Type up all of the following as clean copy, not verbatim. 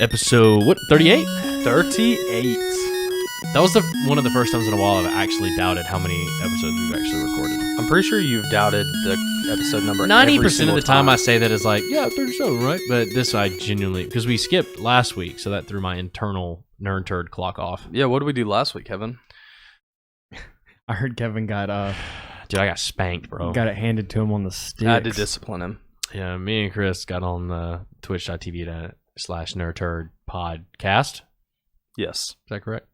Episode, 38? 38. That was one of the first times in a while I've actually doubted how many episodes we've actually recorded. I'm pretty sure you've doubted the episode number 90% of the time I say that is like, yeah, 37, right? But this I genuinely, because we skipped last week, so that threw my internal nerd turd clock off. Yeah, what did we do last week, Kevin? I heard Kevin got Dude, I got spanked, bro. got it handed to him on the sticks. I had to discipline him. Yeah, me and Chris got on the twitch.tv/nerdturdspodcast. Yes. Is that correct?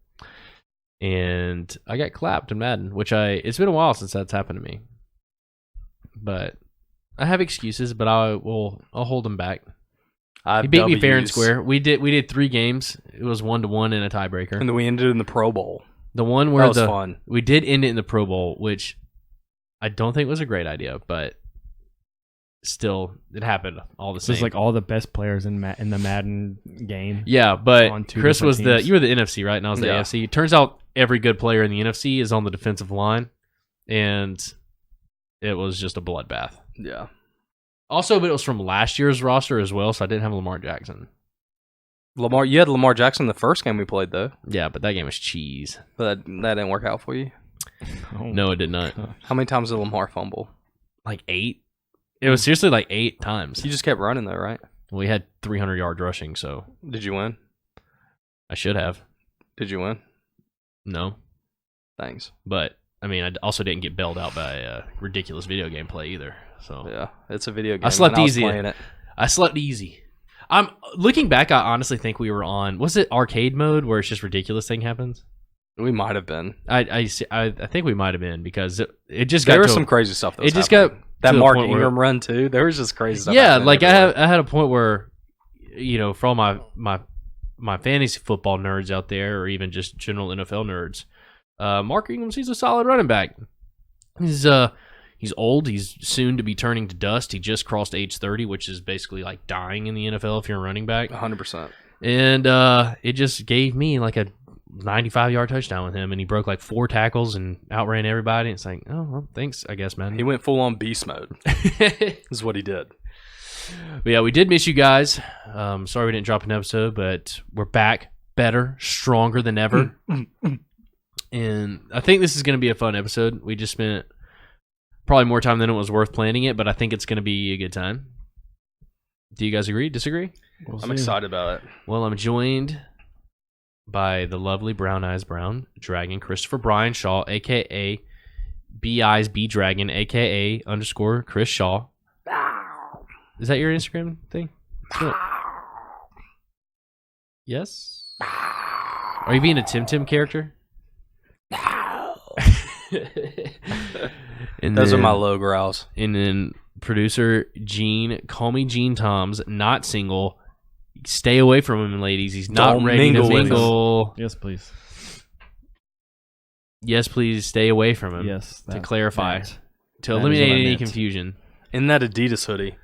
And I got clapped in Madden, it's been a while since that's happened to me. But I have excuses, but I'll hold them back. He beat me fair and square. We did 3 games. It was 1-1 in a tiebreaker. And then we ended in the Pro Bowl. The one where that was fun. We did end it in the Pro Bowl, which I don't think was a great idea, but still, it happened all the same. It was like all the best players in the Madden game. Yeah, but Chris was teams. you were the NFC, right? And I was the AFC. It turns out every good player in the NFC is on the defensive line, and it was just a bloodbath. Yeah. Also, but it was from last year's roster as well, so I didn't have Lamar Jackson. You had Lamar Jackson the first game we played, though. Yeah, but that game was cheese. But that didn't work out for you? No, it did not. How many times did Lamar fumble? Like 8. It was seriously like 8 times. You just kept running, though, right? We had 300 yards rushing, so. Did you win? I should have. Did you win? No. Thanks. But, I mean, I also didn't get bailed out by a ridiculous video game play either. So yeah, it's a video game. I slept easy. I slept easy. I'm looking back. I honestly think we were on. Was it arcade mode where it's just ridiculous thing happens? We might have been. I think we might have been because it just there got. was some crazy stuff. That it just happening. got that Mark Ingram run too. There was just crazy stuff. Yeah, like I had a point where, for all my fantasy football nerds out there, or even just general NFL nerds, Mark Ingram, he's a solid running back. He's old. He's soon to be turning to dust. He just crossed age 30, which is basically like dying in the NFL if you're a running back. 100%. And it just gave me like a 95-yard touchdown with him, and he broke like 4 tackles and outran everybody. It's like, oh, well, thanks, I guess, man. He went full-on beast mode. Is what he did. But yeah, we did miss you guys. Sorry we didn't drop an episode, but we're back, better, stronger than ever. And I think this is going to be a fun episode. We just spent probably more time than it was worth planning it, but I think it's going to be a good time. Do you guys agree? Disagree? I'm excited about it. Well, I'm joined by the lovely Brown Eyes Brown Dragon, Christopher Brian Shaw, a.k.a. B-Eyes B Dragon, a.k.a. _ Chris Shaw. Is that your Instagram thing? Yes? Are you being a Tim Tim character? Those are my low growls. And then producer Gene, call me Gene Toms, not single. Stay away from him, ladies. He's not ready to mingle. Yes, please. Yes, please stay away from him. Yes. To clarify. To eliminate any confusion. In that Adidas hoodie.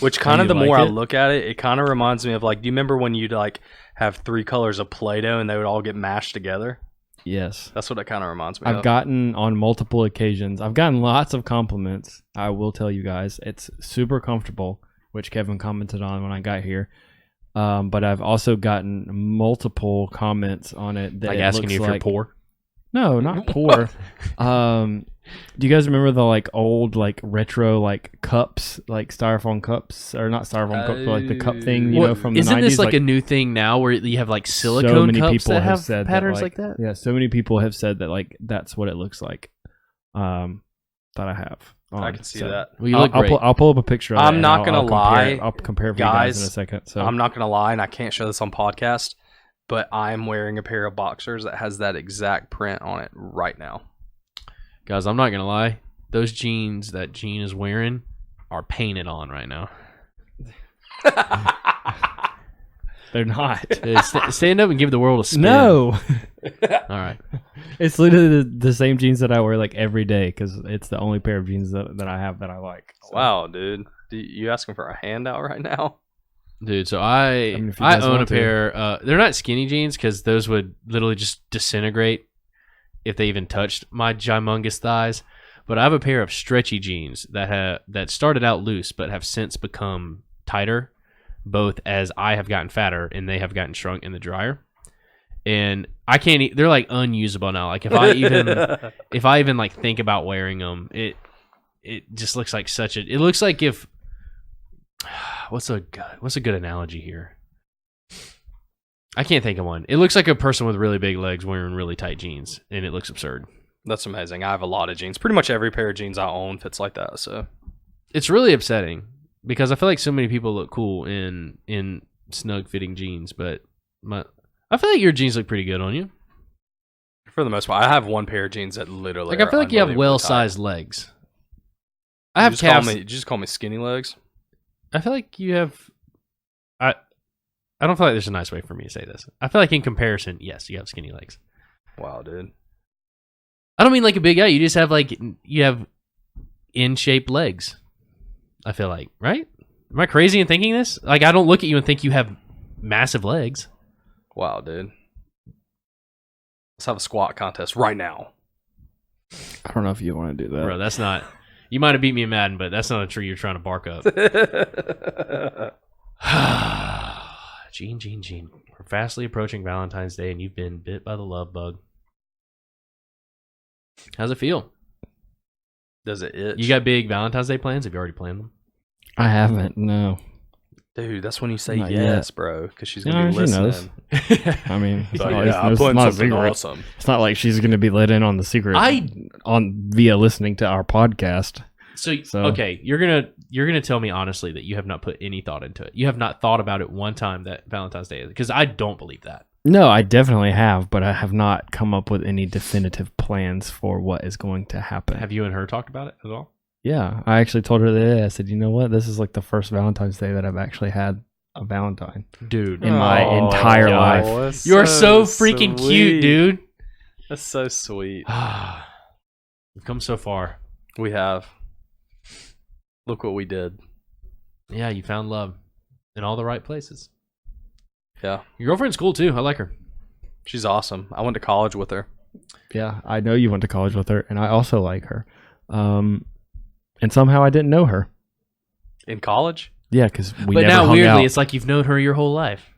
Which kind of the more I look at it, it kind of reminds me of like, do you remember when you'd like have 3 colors of Play-Doh and they would all get mashed together? Yes. That's what it kind of reminds me of. I've gotten on multiple occasions. I've gotten lots of compliments. I will tell you guys. It's super comfortable, which Kevin commented on when I got here. But I've also gotten multiple comments on it. That like asking you if you're poor? No, not poor. Do you guys remember the like old like retro like cups, like styrofoam cups, or not styrofoam cups, but like the cup thing, from the 90s? Isn't this like a new thing now where you have like silicone cups that have patterns like that? Yeah, so many people have said that like that's what it looks like. That I have. I can see that. Well, you look great. I'll pull up a picture of it. I'm not going to lie. I'll compare for you guys in a second. So I'm not going to lie, and I can't show this on podcast, but I'm wearing a pair of boxers that has that exact print on it right now. Guys, I'm not going to lie. Those jeans that Gene is wearing are painted on right now. They're not. Stand up and give the world a spin. No. All right. It's literally the same jeans that I wear like every day because it's the only pair of jeans that I have that I like. So. Wow, dude. You asking for a handout right now? Dude, so I own a pair. They're not skinny jeans because those would literally just disintegrate if they even touched my gymongous thighs. But I have a pair of stretchy jeans that started out loose but have since become tighter. both as I have gotten fatter and they have gotten shrunk in the dryer. And I can't. They're like unusable now. Like if I even like think about wearing them, it just looks like such a. It looks like if what's a good analogy here? I can't think of one. It looks like a person with really big legs wearing really tight jeans, and it looks absurd. That's amazing. I have a lot of jeans. Pretty much every pair of jeans I own fits like that. So it's really upsetting because I feel like so many people look cool in snug fitting jeans, but I feel like your jeans look pretty good on you. For the most part, I have one pair of jeans that literally. Like I feel like you have well-sized legs. I have calves. Did you just call me skinny legs? I feel like you have. I don't feel like there's a nice way for me to say this. I feel like in comparison, yes, you have skinny legs. Wow, dude. I don't mean like a big guy. You just have you have in-shaped legs. I feel like, right? Am I crazy in thinking this? Like I don't look at you and think you have massive legs. Wow, dude. Let's have a squat contest right now. I don't know if you want to do that. Bro, that's not... You might have beat me in Madden, but that's not a tree you're trying to bark up. Gene. We're fastly approaching Valentine's Day, and you've been bit by the love bug. How's it feel? Does it itch? You got big Valentine's Day plans? Have you already planned them? I haven't, no. Dude, that's when you say Not yes, yet. bro, because she's going to be She listening. knows. I mean, So, it's I'm putting not a something secret. awesome. It's not like she's going to be let in on the secret via listening to our podcast. So okay, you're gonna tell me honestly that you have not put any thought into it. You have not thought about it one time that Valentine's Day is, because I don't believe that. No, I definitely have, but I have not come up with any definitive plans for what is going to happen. Have you and her talked about it at all? Yeah, I actually told her that. I said, you know what? This is like the first Valentine's Day that I've actually had a Valentine, dude, in my entire life. That's You're so freaking sweet. cute, dude. That's so sweet. We've come so far. We have. Look what we did. Yeah, you found love in all the right places. Yeah. Your girlfriend's cool too. I like her. She's awesome. I went to college with her. Yeah, I know you went to college with her, and I also like her. And somehow I didn't know her. In college? Yeah, because we but never now hung weirdly, out. it's like you've known her your whole life.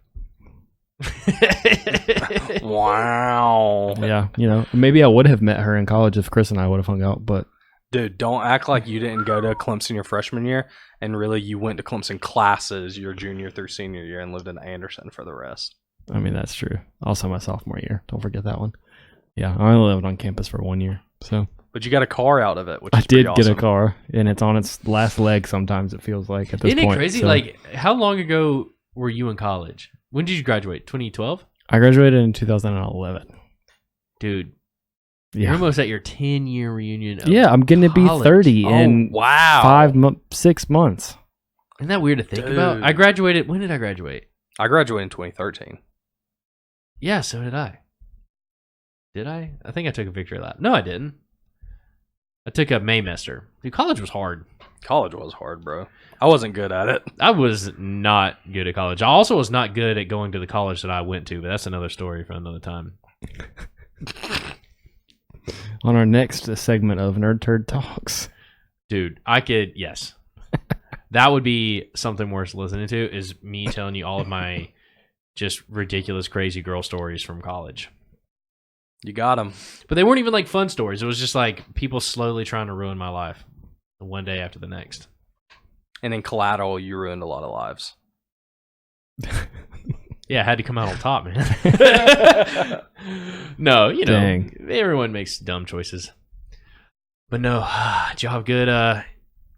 Wow. Yeah, maybe I would have met her in college if Chris and I would have hung out, but Dude, don't act like you didn't go to Clemson your freshman year, and really you went to Clemson classes your junior through senior year and lived in Anderson for the rest. I mean, that's true. Also my sophomore year. Don't forget that one. Yeah, I only lived on campus for 1 year, so. But you got a car out of it, which I is pretty did awesome. get a car, and it's on its last leg sometimes, it feels like, at this Isn't point. it crazy? So, Like, how long ago were you in college? When did you graduate? 2012? I graduated in 2011. Dude, Yeah. you're almost at your 10-year reunion. Of Yeah, I'm going to be college. 30 Oh, in wow. 6 months. Isn't that weird to think about? Dude. I graduated. When did I graduate? I graduated in 2013. Yeah, so did I. Did I? I think I took a picture of that. No, I didn't. I took a Maymester. Dude, college was hard. College was hard, bro. I wasn't good at it. I was not good at college. I also was not good at going to the college that I went to, but that's another story for another time. On our next segment of Nerd Turd Talks. Dude, yes. That would be something worth listening to, is me telling you all of my just ridiculous, crazy girl stories from college. You got them. But they weren't even like fun stories. It was just like people slowly trying to ruin my life one day after the next. And in collateral, you ruined a lot of lives. Yeah, I had to come out on top, man. No, Dang. Everyone makes dumb choices. But no, did y'all have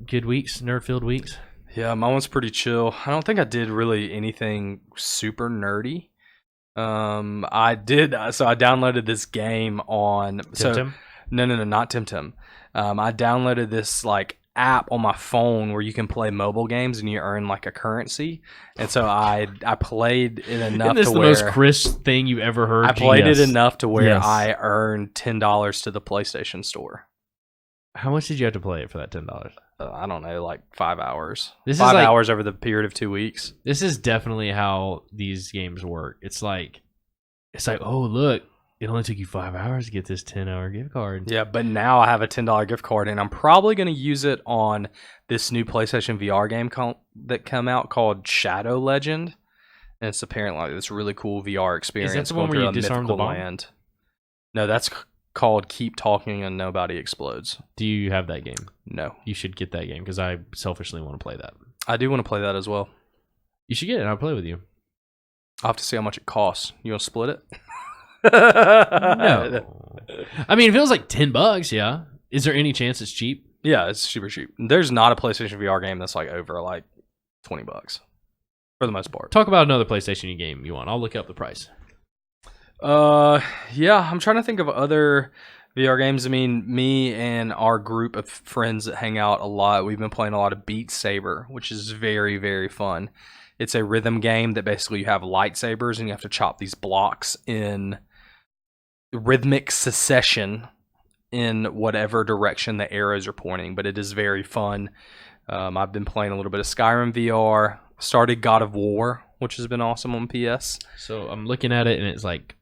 good weeks, nerd-filled weeks? Yeah, mine was pretty chill. I don't think I did really anything super nerdy. I did. So I downloaded this game on. Tim? No, not Tim. I downloaded this app on my phone where you can play mobile games and you earn a currency. And so I played it enough. Isn't this to the where most Chris thing you ever heard? I played Yes. it enough to where Yes. I earned $10 to the PlayStation Store. How much did you have to play it for that $10? I don't know, 5 hours. This is 5 like- hours over the period of 2 weeks. This is definitely how these games work. It's like, oh look, it only took you 5 hours to get this 10-hour gift card. Yeah, but now I have a $10 gift card, and I'm probably going to use it on this new PlayStation VR game that come out called Shadow Legend. And it's apparently like this really cool VR experience. Is that the one where you disarm the bomb? Land. No, that's called Keep Talking and Nobody Explodes. Do you have that game? No. You should get that game because I selfishly want to play that. I do want to play that as well. You should get it. I'll play with you. I'll have to see how much it costs. You want to split it? No. I mean, it feels like $10. Yeah. Is there any chance it's cheap? Yeah, it's super cheap. There's not a PlayStation VR game that's like over like $20 for the most part. Talk about another PlayStation game you want. I'll look up the price. Yeah, I'm trying to think of other VR games. I mean, me and our group of friends that hang out a lot, we've been playing a lot of Beat Saber, which is very, very fun. It's a rhythm game that basically you have lightsabers and you have to chop these blocks in rhythmic succession in whatever direction the arrows are pointing, but it is very fun. I've been playing a little bit of Skyrim VR, started God of War, which has been awesome on PS. So I'm looking at it and it's like,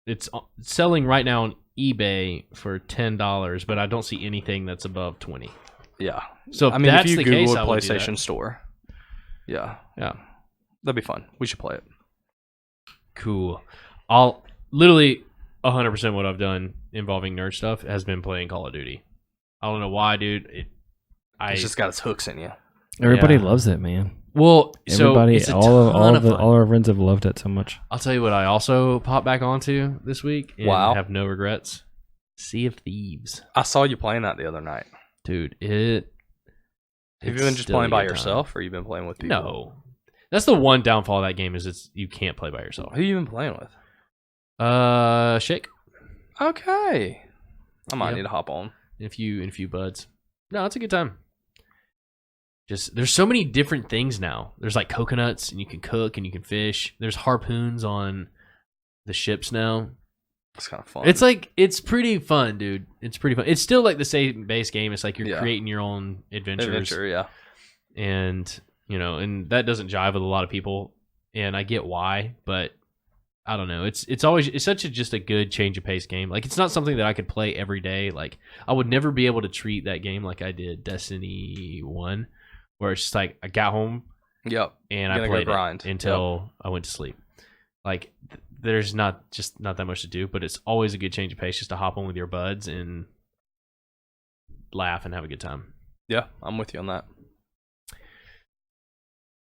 it's selling right now on eBay for $10, but I don't see anything that's above 20. Yeah. So I mean, that's if you the Google case, a I would do PlayStation that. Store. Yeah. Yeah. That'd be fun. We should play it. Cool. I'll literally 100% what I've done involving nerd stuff has been playing Call of Duty. I don't know why, dude. It's just got its hooks in you. Everybody Yeah. loves it, man. Well, Everybody, so all of fun. our friends have loved it so much. I'll tell you what I also popped back onto this week and Wow. have no regrets. Sea of Thieves. I saw you playing that the other night. Dude, Have you been just playing by yourself, or you been playing with people? No. That's the one downfall of that game is you can't play by yourself. Who you been playing with? Shake. Okay. I might Yep. need to hop on. And a few buds. No, it's a good time. Just there's so many different things now. There's like coconuts and you can cook and you can fish. There's harpoons on the ships now. It's kind of fun. It's pretty fun, dude. It's pretty fun. It's still like the same base game. It's like you're creating your own adventures. yeah. And and that doesn't jive with a lot of people, and I get why, but I don't know. It's such just a good change of pace game. Like it's not something that I could play every day. Like I would never be able to treat that game like I did Destiny 1, where it's just like I got home, Yep. and I played it until I went to sleep. Like there's not that much to do, but it's always a good change of pace just to hop on with your buds and laugh and have a good time. Yeah, I'm with you on that.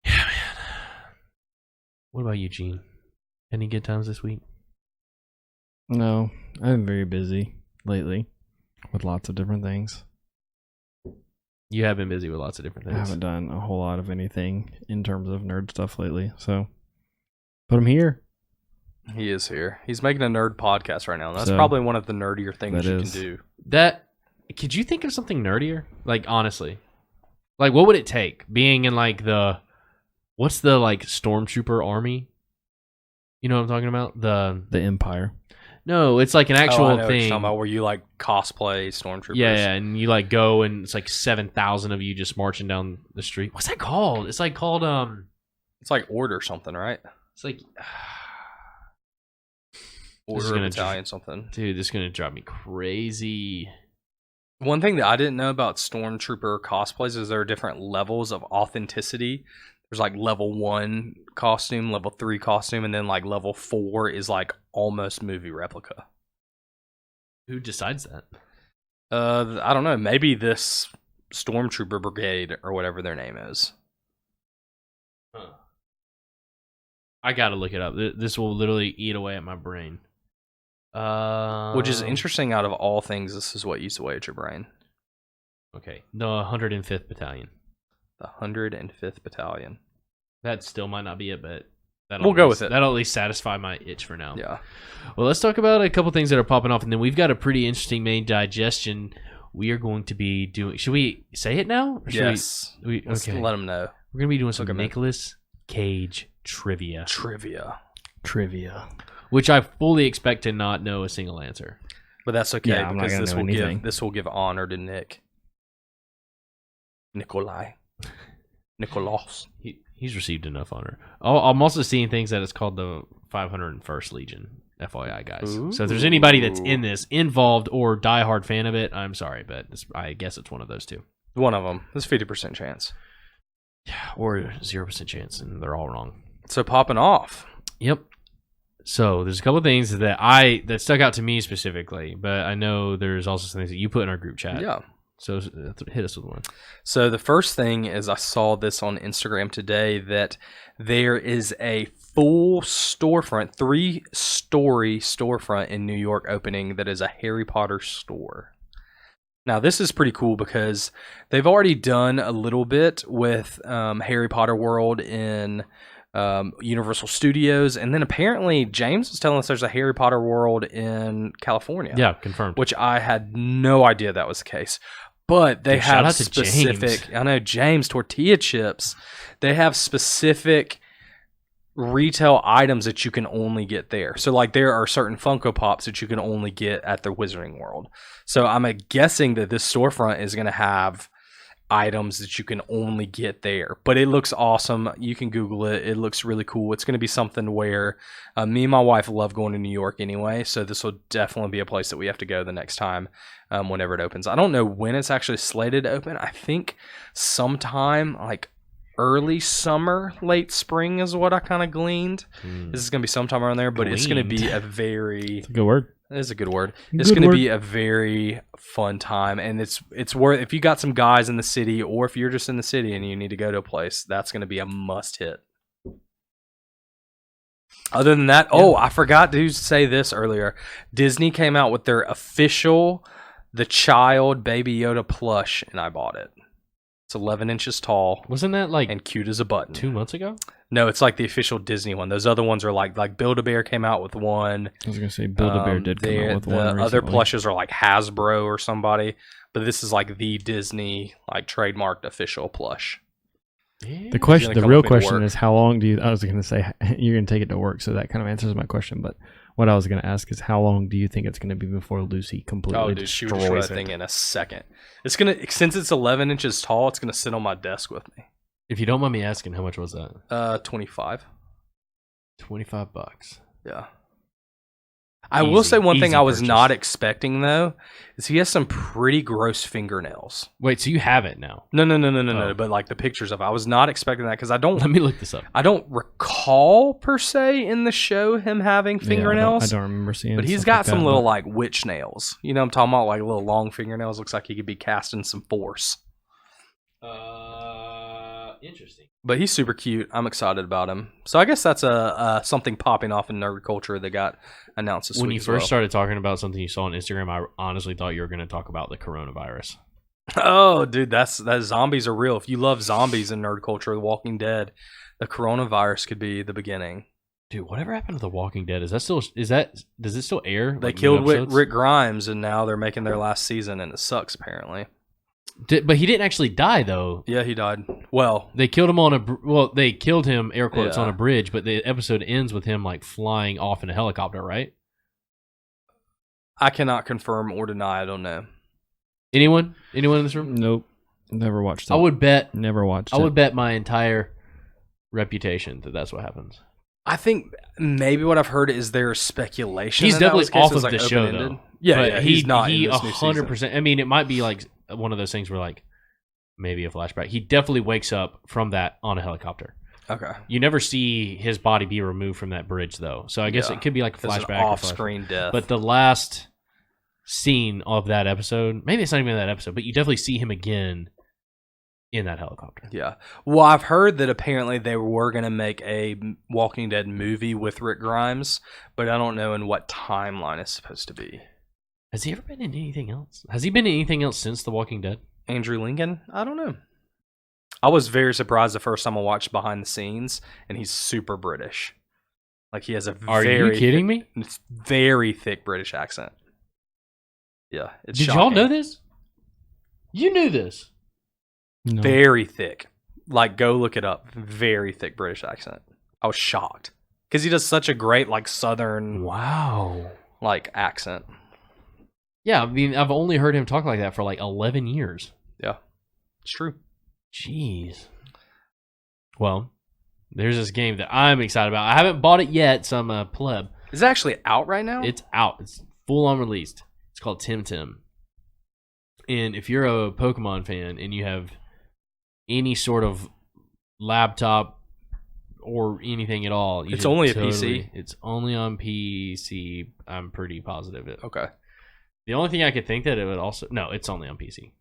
Yeah, man. What about you, Gene? Any good times this week? No, I've been very busy lately with lots of different things. You have been busy with lots of different I things. haven't done a whole lot of anything in terms of nerd stuff lately, so but I'm here. He is here. He's making a nerd podcast right now. And that's So, probably one of the nerdier things that you is. can do. Could you think of something nerdier? Like honestly, like what would it take? Being in like what's the like stormtrooper army? You know what I'm talking about? The Empire. No, it's like an actual I know what you're thing. talking about, where you like cosplay stormtroopers. Yeah, and you like go and it's like 7,000 of you just marching down the street. What's that called? It's like called It's like Order something, right? It's like Order Battalion something. Dude, this is gonna drive me crazy. One thing that I didn't know about stormtrooper cosplays is there are different levels of authenticity. There's like level 1 costume, level 3 costume, and then like level 4 is like almost movie replica. Who decides that? I don't know. Maybe this stormtrooper brigade or whatever their name is. Huh. I gotta look it up. This will literally eat away at my brain. Which is interesting. Out of all things, this is what eats away at your brain. Okay, the 105th Battalion. The 105th Battalion. That still might not be it, but We'll go with it. That'll at least satisfy my itch for now. Yeah. Well, let's talk about a couple things that are popping off, and then we've got a pretty interesting main digestion we are going to be doing. Should we say it now? Or should Yes. Let's Let them know. We're going to be doing some Look at me. Nicolas Cage trivia, Trivia. which I fully expect to not know a single answer. But that's okay, Yeah, I'm not because gonna know anything. this will give honor to Nick. Nicholas. He's received enough honor. I'm also seeing things that it's called the 501st Legion, FYI, guys. So if there's anybody that's in this, involved, or diehard fan of it, I'm sorry, but I guess it's one of those two. One of them. There's 50% chance. Yeah, or 0% chance, and they're all wrong. So popping off. Yep. So there's a couple of things that stuck out to me specifically, but I know there's also some things that you put in our group chat. Yeah. So hit us with one. So the first thing is I saw this on Instagram today that there is a full storefront, 3-story storefront in New York opening that is a Harry Potter store. Now this is pretty cool because they've already done a little bit with Harry Potter World in Universal Studios, and then apparently James was telling us there's a Harry Potter World in California. Yeah, confirmed. Which I had no idea that was the case. But they have specific, I know, James Tortilla Chips, they have specific retail items that you can only get there. So like there are certain Funko Pops that you can only get at the Wizarding World. So I'm guessing that this storefront is going to have items that you can only get there, but it looks awesome. You can Google it. It looks really cool. It's going to be something where me and my wife love going to New York anyway, so this will definitely be a place that we have to go the next time whenever it opens. I don't know when it's actually slated to open. I think sometime like early summer, late spring is what I kind of gleaned. This is going to be sometime around there, but it's going to be a very... It's a good word. It is a good word. It's going to be a very fun time, and it's worth, if you got some guys in the city, or if you're just in the city and you need to go to a place, that's going to be a must hit. Other than that, I forgot to say this earlier. Disney came out with their official The Child Baby Yoda plush, and I bought it. It's 11 inches tall. Wasn't that like and cute as a button? 2 months ago? No, it's like the official Disney one. Those other ones are like Build-A-Bear came out with one. I was gonna say Build-A-Bear did come out with one. The other plushes are like Hasbro or somebody, but this is like the Disney like trademarked official plush. Yeah. The real question is how long do you? I was gonna say you're gonna take it to work, so that kind of answers my question. But what I was gonna ask is how long do you think it's gonna be before Lucy completely she destroys would it? that thing in a second. It's gonna, since it's 11 inches tall, it's gonna sit on my desk with me. If you don't mind me asking, how much was that? 25. $25. Yeah. I will say one thing I was not expecting though is he has some pretty gross fingernails. Wait, so you have it now? No. But like the pictures of it, I was not expecting that because I don't. Let me look this up. I don't recall per se in the show him having fingernails. I don't remember seeing. But he's got some little like witch nails. You know what I'm talking about? Like little long fingernails. Looks like he could be casting some force. Interesting. But he's super cute. I'm excited about him. So I guess that's something popping off in nerd culture that got announced this week. When you first started talking about something you saw on Instagram, I honestly thought you were going to talk about the coronavirus. Oh, dude, that zombies are real. If you love zombies in nerd culture, The Walking Dead, the coronavirus could be the beginning. Dude, whatever happened to The Walking Dead? Does it still air? They killed Rick Grimes, and now they're making their last season, and it sucks apparently. But he didn't actually die, though. Yeah, he died. Well, they killed him they killed him, air quotes, on a bridge, but the episode ends with him like flying off in a helicopter, right? I cannot confirm or deny. I don't know. Anyone in this room? Nope. Never watched it. I would bet. Never watched it. I would bet my entire reputation that that's what happens. I think maybe what I've heard is there's speculation. He's definitely off of the show, open-ended. though. Yeah, he's not. He in this 100%. I mean, it might be like one of those things where like maybe a flashback. He definitely wakes up from that on a helicopter. Okay. You never see his body be removed from that bridge, though. So I guess it could be like a flashback. An off-screen death. But the last scene of that episode, maybe it's not even that episode, but you definitely see him again in that helicopter. Yeah. Well, I've heard that apparently they were going to make a Walking Dead movie with Rick Grimes, but I don't know in what timeline it's supposed to be. Has he ever been in anything else? Has he been in anything else since The Walking Dead? Andrew Lincoln? I don't know. I was very surprised the first time I watched behind the scenes, and he's super British. Like he has a Are you kidding me? It's very thick British accent. Yeah. It's Did y'all know this? You knew this. No. Very thick. Like, go look it up. Very thick British accent. I was shocked. Because he does such a great, like, southern... Wow. Like, accent. Yeah, I mean, I've only heard him talk like that for, like, 11 years. Yeah. It's true. Jeez. Well, there's this game that I'm excited about. I haven't bought it yet, so I'm a pleb. Is it actually out right now? It's out. It's full on released. It's called Tim. And if you're a Pokemon fan and you have any sort of laptop or anything at all, it's only a PC. It's only on PC. I'm pretty positive. Okay. The only thing I could think that it would also it's only on PC.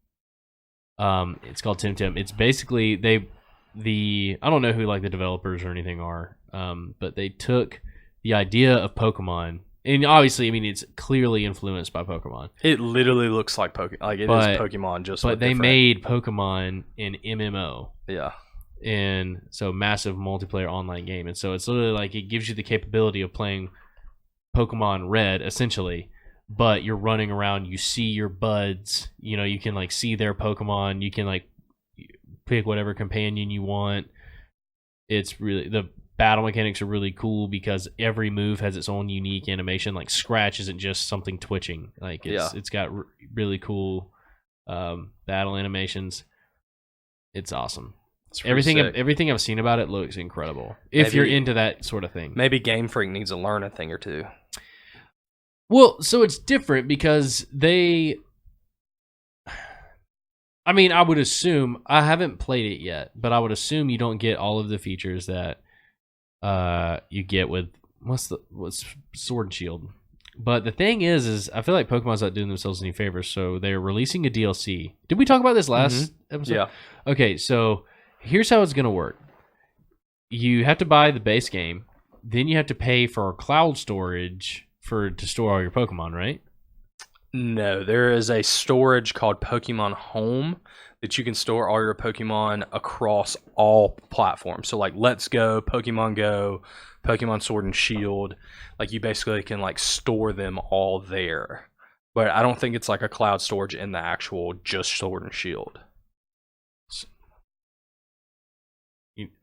It's called Tim. It's basically I don't know who like the developers or anything are, but they took the idea of Pokemon. And obviously, I mean, it's clearly influenced by Pokemon. It literally looks like Pokemon. Like it is Pokemon, just. But they made Pokemon an MMO. Yeah. And so massive multiplayer online game, and so it's literally like it gives you the capability of playing Pokemon Red, essentially. But you're running around. You see your buds. You know, you can like see their Pokemon. You can like pick whatever companion you want. It's really the battle mechanics are really cool because every move has its own unique animation. Like Scratch isn't just something twitching. Like it's got really cool battle animations. It's awesome. It's everything I've seen about it looks incredible. If you're into that sort of thing, maybe Game Freak needs to learn a thing or two. Well, so it's different because I mean, I would assume I haven't played it yet, but I would assume you don't get all of the features that you get with what's Sword and Shield. But the thing is I feel like Pokemon's not doing themselves any favors, so they're releasing a DLC. Did we talk about this last episode? Yeah. Okay, so here's how it's gonna work. You have to buy the base game, then you have to pay for cloud storage to store all your Pokemon, right? No, there is a storage called Pokemon Home that you can store all your Pokemon across all platforms. So like Let's Go, Pokemon Sword and Shield, like you basically can like store them all there. But I don't think it's like a cloud storage in the actual just Sword and Shield.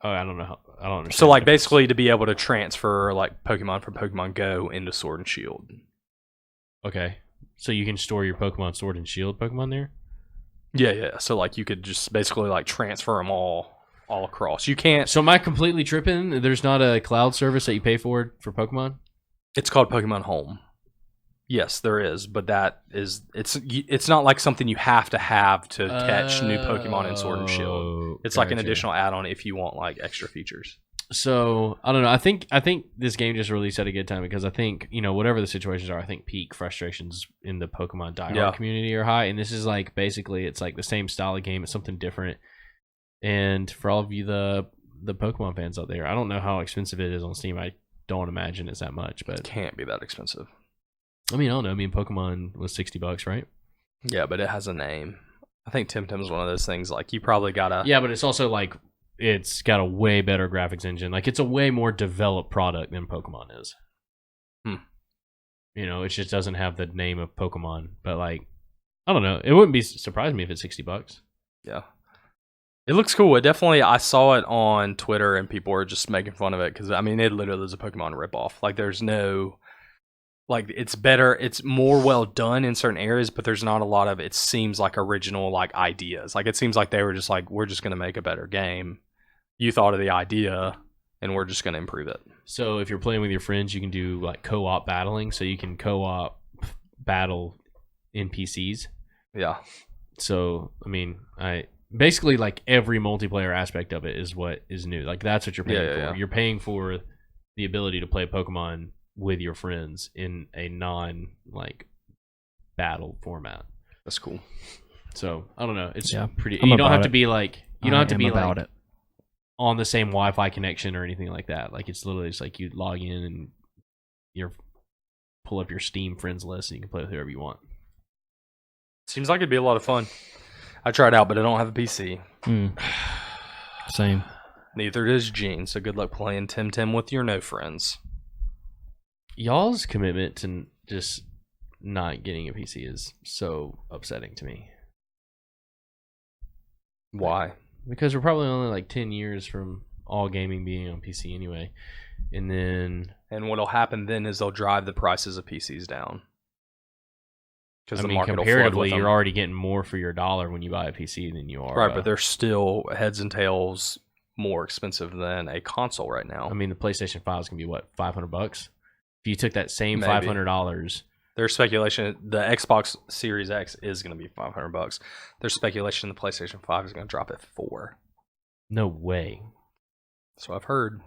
I don't know. I don't understand. So like basically to be able to transfer like Pokemon from Pokemon Go into Sword and Shield. Okay. So you can store your Pokemon Sword and Shield Pokemon there? Yeah. So like you could just basically like transfer them all across. You can't. So am I completely tripping? There's not a cloud service that you pay for Pokemon? It's called Pokemon Home. Yes, there is, but it's not like something you have to catch new Pokemon in Sword and Shield. It's like an additional add-on if you want like extra features. So I don't know. I think this game just released at a good time because I think whatever the situations are, I think peak frustrations in the Pokemon diehard community are high, and this is like basically it's like the same style of game. It's something different, and for all of you the Pokemon fans out there, I don't know how expensive it is on Steam. I don't imagine it's that much, but it can't be that expensive. I mean, I don't know. I mean, Pokemon was $60, right? Yeah, but it has a name. I think Temtem's one of those things. Like you probably gotta. Yeah, but it's also like it's got a way better graphics engine. Like it's a way more developed product than Pokemon is. It just doesn't have the name of Pokemon. But like, I don't know. It wouldn't be surprised me if it's $60. Yeah, it looks cool. It definitely. I saw it on Twitter and people were just making fun of it because I mean, it literally is a Pokemon ripoff. Like there's no. Like it's better, it's more well done in certain areas, but there's not a lot of it seems like original like ideas. Like it seems like they were just like, we're just gonna make a better game. You thought of the idea and we're just gonna improve it. So if you're playing with your friends, you can do like co-op battling, so you can co-op battle NPCs. Yeah. So I mean basically like every multiplayer aspect of it is what is new. Like that's what you're paying for. Yeah. You're paying for the ability to play Pokemon with your friends in a non battle format. That's cool. So I don't know. It's pretty. You don't have to be like about it on the same Wi-Fi connection or anything like that. Like it's literally just like you log in and you pull up your Steam friends list and you can play with whoever you want. Seems like it'd be a lot of fun. I tried out, but I don't have a PC. Same. Neither does Gene. So good luck playing Tim with your no friends. Y'all's commitment to just not getting a PC is so upsetting to me. Why? Because we're probably only like 10 years from all gaming being on PC anyway. And what'll happen then is they'll drive the prices of PCs down. Because comparatively, you're already getting more for your dollar when you buy a PC than you are. Right, but they're still heads and tails more expensive than a console right now. I mean, the PlayStation 5 is going to be what, $500? If you took that same Maybe. $500, There's speculation the Xbox Series X is going to be $500. There's speculation the PlayStation 5 is going to drop at $4. no way. So I've heard.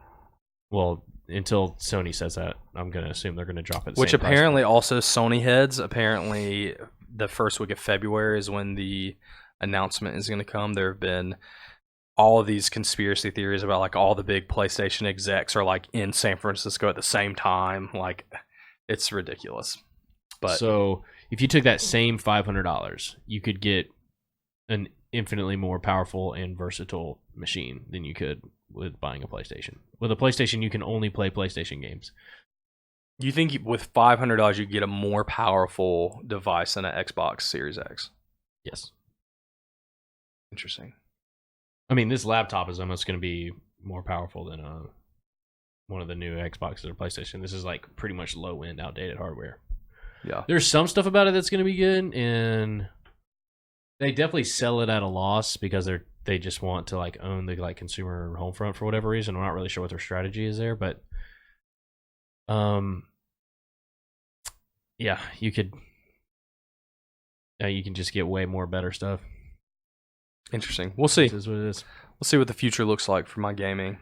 Well, until Sony says that, I'm going to assume they're going to drop it. Which apparently also Sony heads. Apparently, the first week of February is when the announcement is going to come. There have been all of these conspiracy theories about like all the big PlayStation execs are like in San Francisco at the same time. Like, it's ridiculous. But so if you took that same $500, you could get an infinitely more powerful and versatile machine than you could with buying a PlayStation. With a PlayStation, you can only play PlayStation games. you think with $500 you get a more powerful device than an Xbox Series X? Yes. Interesting. I mean, this laptop is almost going to be more powerful than one of the new Xboxes or PlayStation. This is like pretty much low-end, outdated hardware. Yeah. There's some stuff about it that's going to be good, and they definitely sell it at a loss because they just want to like own the like consumer home front for whatever reason. I'm not really sure what their strategy is there, but yeah, you can just get way more better stuff. Interesting. We'll see. This is what it is. We'll see what the future looks like for my gaming.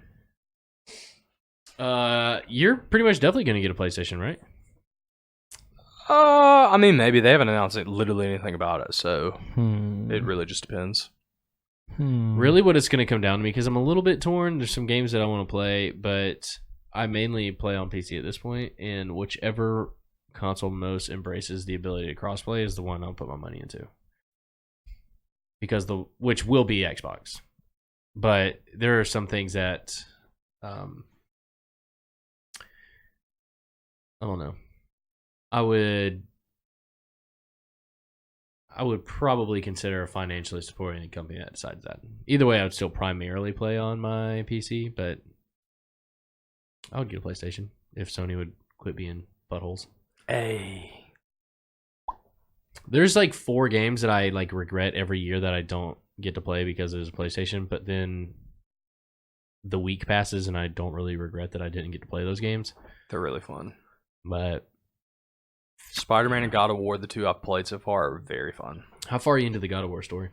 You're pretty much definitely going to get a PlayStation, right? I mean, maybe they haven't announced literally anything about it, so it really just depends. Really what it's going to come down to me, because I'm a little bit torn. There's some games that I want to play, but I mainly play on PC at this point, and whichever console most embraces the ability to crossplay is the one I'll put my money into. Because which will be Xbox. But there are some things that I don't know. I would probably consider financially supporting a company that decides that. Either way, I would still primarily play on my PC, but I would get a PlayStation if Sony would quit being buttholes. Hey. There's like 4 games that I like regret every year that I don't get to play because there's a PlayStation, but then the week passes and I don't really regret that I didn't get to play those games. They're really fun. But Spider-Man and God of War, the 2 I've played so far, are very fun. how far are you into the God of War story?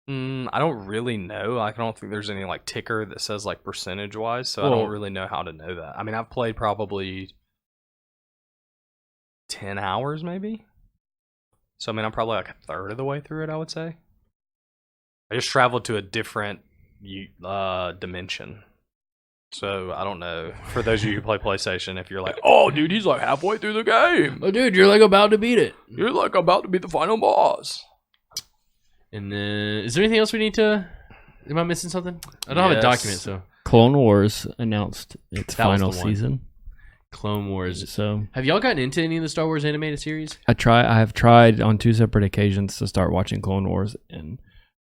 I don't really know. I don't think there's any like ticker that says like percentage wise, so I don't really know how to know that. I mean, I've played probably 10 hours maybe. So I mean, I'm probably like a third of the way through it, I would say. I just traveled to a different dimension. So I don't know. For those of you who play PlayStation, if you're like, oh dude, he's like halfway through the game. Oh dude, you're like about to beat it. You're like about to beat the final boss. And then, is there anything else we need to... Am I missing something? I don't have a document, so... Clone Wars announced its That was final the one. season. Clone Wars. So Have y'all gotten into any of the Star Wars animated series? I have tried on 2 separate occasions to start watching Clone Wars, and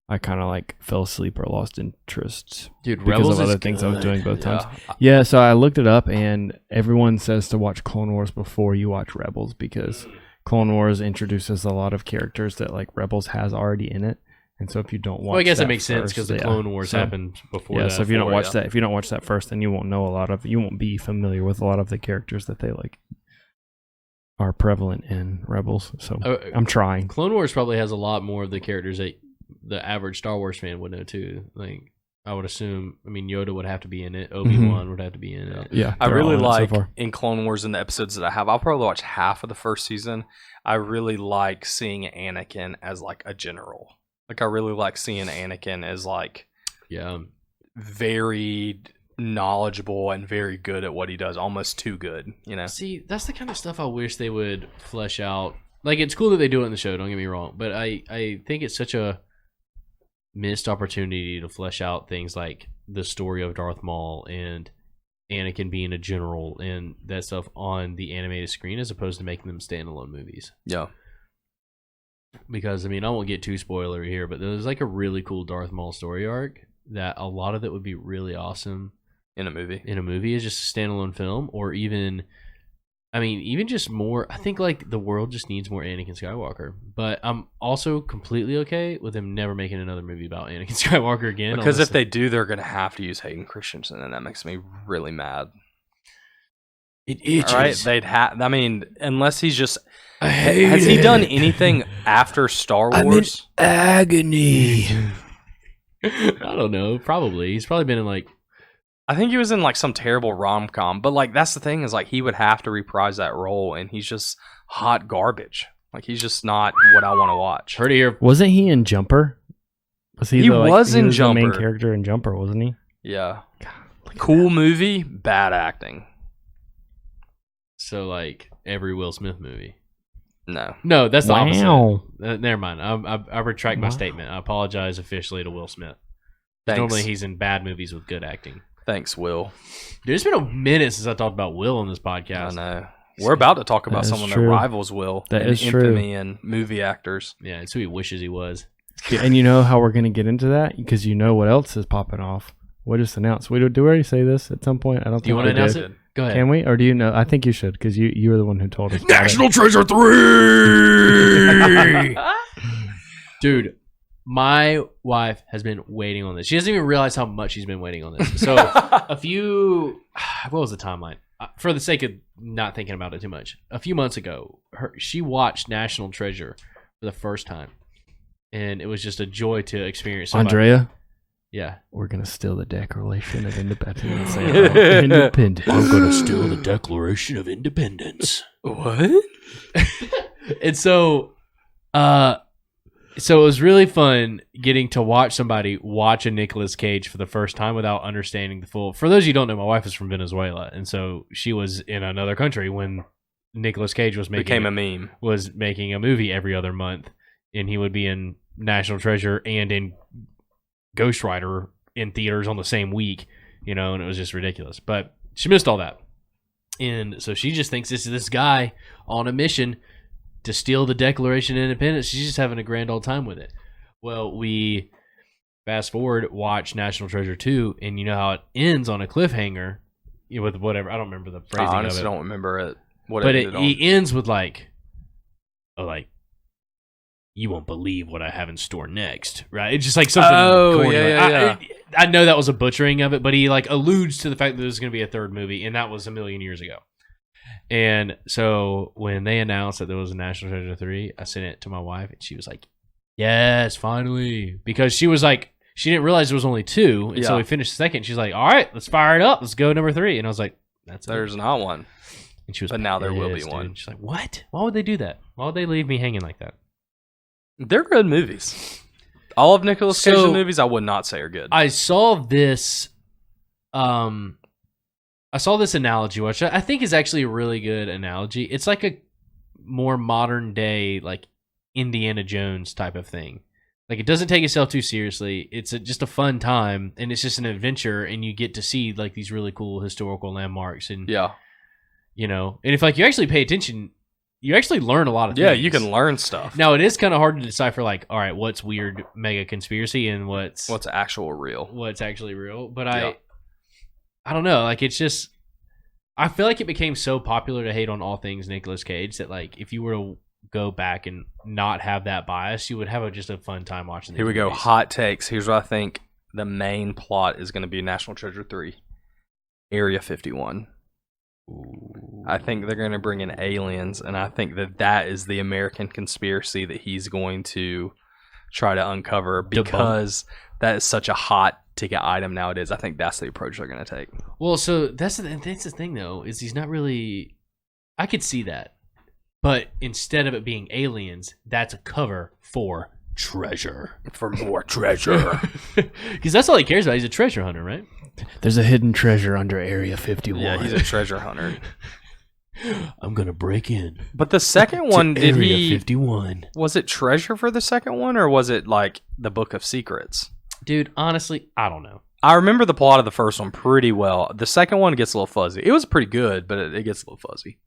I kind of like fell asleep or lost interest Dude, because Rebels of other is things I was good. doing both times. Yeah. Yeah, so I looked it up, and everyone says to watch Clone Wars before you watch Rebels because Clone Wars introduces a lot of characters that like Rebels has already in it. And so if you don't watch, Well, I guess that it makes sense first, because the yeah. Clone Wars So- happened before Yeah, that. so if you don't watch yeah. that, if you don't watch that first, then you won't know you won't be familiar with a lot of the characters that they like are prevalent in Rebels. So I'm trying. Clone Wars probably has a lot more of the characters that the average Star Wars fan would know too. Like, I would assume, I mean, Yoda would have to be in it. Obi-Wan would have to be in it. Yeah, I they're really all in it so like far. in Clone Wars in the episodes that I have. I'll probably watch half of the first season. I really like seeing Anakin as like a general. Like I really like seeing Anakin as like Yeah. very knowledgeable and very good at what he does, almost too good, you know. See, that's the kind of stuff I wish they would flesh out. Like, it's cool that they do it in the show, don't get me wrong, but I think it's such a missed opportunity to flesh out things like the story of Darth Maul and Anakin being a general and that stuff on the animated screen as opposed to making them standalone movies. Yeah. Because, I mean, I won't get too spoilery here, but there's like a really cool Darth Maul story arc that a lot of it would be really awesome In a movie. in a movie as just a standalone film, or even, I mean, even just more. I think like the world just needs more Anakin Skywalker, but I'm also completely okay with them never making another movie about Anakin Skywalker again. Because if they do, they're gonna have to use Hayden Christensen, and that makes me really mad. It itches. All right, they'd have. I mean, unless he's just. I hate Has he it. done anything after Star I'm in Wars? agony. I don't know. Probably. He's probably been in like. I think he was in like some terrible rom-com, but like that's the thing is like he would have to reprise that role, and he's just hot garbage. Like he's just not what I want to watch. Heard it here. Wasn't he in Jumper? He was in the main Jumper. character in Jumper, wasn't he? Yeah, cool movie, bad acting. So like every Will Smith movie. No, that's the Wow. opposite. Never mind. I retract my Wow. statement. I apologize officially to Will Smith. Thanks. Normally he's in bad movies with good acting. Thanks, Will. Dude, it's been a minute since I talked about Will on this podcast. I know. We're about to talk about That is someone true. that rivals Will That in is true. infamy and movie actors. Yeah, it's who he wishes he was. And you know how we're going to get into that? Because you know what else is popping off. What just announced? Do we already say this at some point? I don't Do you think want to we announce did. it? Go ahead. Can we? Or do you know? I think you should because you were the one who told us. about it. Treasure 3! Dude, my wife has been waiting on this. She doesn't even realize how much she's been waiting on this. So what was the timeline? For the sake of not thinking about it too much, a few months ago, she watched National Treasure for the first time. And it was just a joy to experience somebody. Andrea, Yeah. we're going to steal the Declaration of Independence. Independence. going to steal the Declaration of Independence. What? And so it was really fun getting to watch somebody watch a Nicolas Cage for the first time without understanding the full. For those of you who don't know, my wife is from Venezuela, and so she was in another country when Nicolas Cage was making a movie every other month, and he would be in National Treasure and in Ghost Rider in theaters on the same week, and it was just ridiculous. But she missed all that, and so she just thinks this is this guy on a mission to steal the Declaration of Independence. She's just having a grand old time with it. Well, we fast forward, watch National Treasure 2, and you know how it ends on a cliffhanger with whatever. I don't remember the phrasing I honestly of it. don't remember it. But he ends with you won't believe what I have in store next, right? It's just like something corny. Yeah. I know that was a butchering of it, but he alludes to the fact that there's going to be a third movie, and that was a million years ago. And so when they announced that there was a National Treasure 3, I sent it to my wife, and she was like, yes, finally. Because she was like, she didn't realize there was only 2, and so we finished the second. She's like, all right, let's fire it up. Let's go number 3. And I was like, There's not one. And she was But now there will be pissed, one. dude. She's like, what? Why would they do that? Why would they leave me hanging like that? They're good movies. All of Nicolas Cage's movies, I would not say are good. I saw this analogy, which I think is actually a really good analogy. It's like a more modern day, like Indiana Jones type of thing. Like it doesn't take itself too seriously. It's just a fun time, and it's just an adventure, and you get to see like these really cool historical landmarks, and and if you actually pay attention, you actually learn a lot of things. Yeah, you can learn stuff. Now, it is kind of hard to decipher, all right, what's weird mega conspiracy and what's actual real. What's actually real. But I don't know. It's just, I feel like it became so popular to hate on all things Nicolas Cage that, if you were to go back and not have that bias, you would have just a fun time watching these Here we go. movies. Hot takes. Here's what I think the main plot is going to be National Treasure 3. Area 51. Ooh. I think they're going to bring in aliens, and I think that is the American conspiracy that he's going to try to uncover because that is such a hot ticket item nowadays. I think that's the approach they're going to take. Well, so that's the thing, though, is he's not really... I could see that. But instead of it being aliens, that's a cover for treasure. For more treasure. Because that's all he cares about. He's a treasure hunter, right? There's a hidden treasure under Area 51. Yeah, he's a treasure hunter. I'm gonna break in. But the second one, did Area he? 51. Was it treasure for the second one, or was it the Book of Secrets? Dude, honestly, I don't know. I remember the plot of the first one pretty well. The second one gets a little fuzzy. It was pretty good, but it gets a little fuzzy.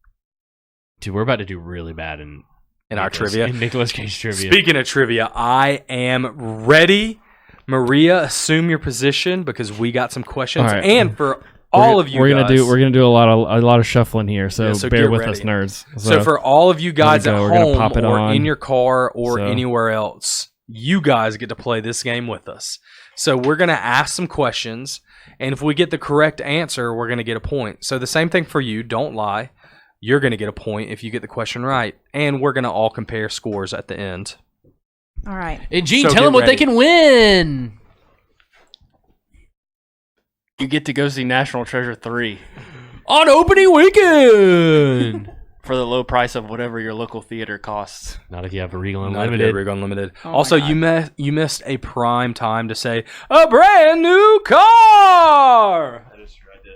Dude, we're about to do really bad in our trivia. In Nicolas Cage trivia. Speaking of trivia, I am ready. Maria, assume your position because we got some questions, All right. and for all of you we're guys, gonna do a lot of shuffling here. So, so bear get with ready. us, nerds. So for all of you guys at We're gonna home pop it or on. in your car or So- anywhere else, you guys get to play this game with us. So we're going to ask some questions, And if we get the correct answer, we're going to get a point. So the same thing for you. Don't lie. You're going to get a point if you get the question right. And we're going to all compare scores at the end. All right. And Gene, So tell get them what they ready. can win. You get to go see National Treasure 3 On opening weekend. for the low price of whatever your local theater costs. Not if you have a Regal Not Unlimited. Rig Unlimited. Oh Also, my you missed a prime time to say a brand new car. That is true, I did.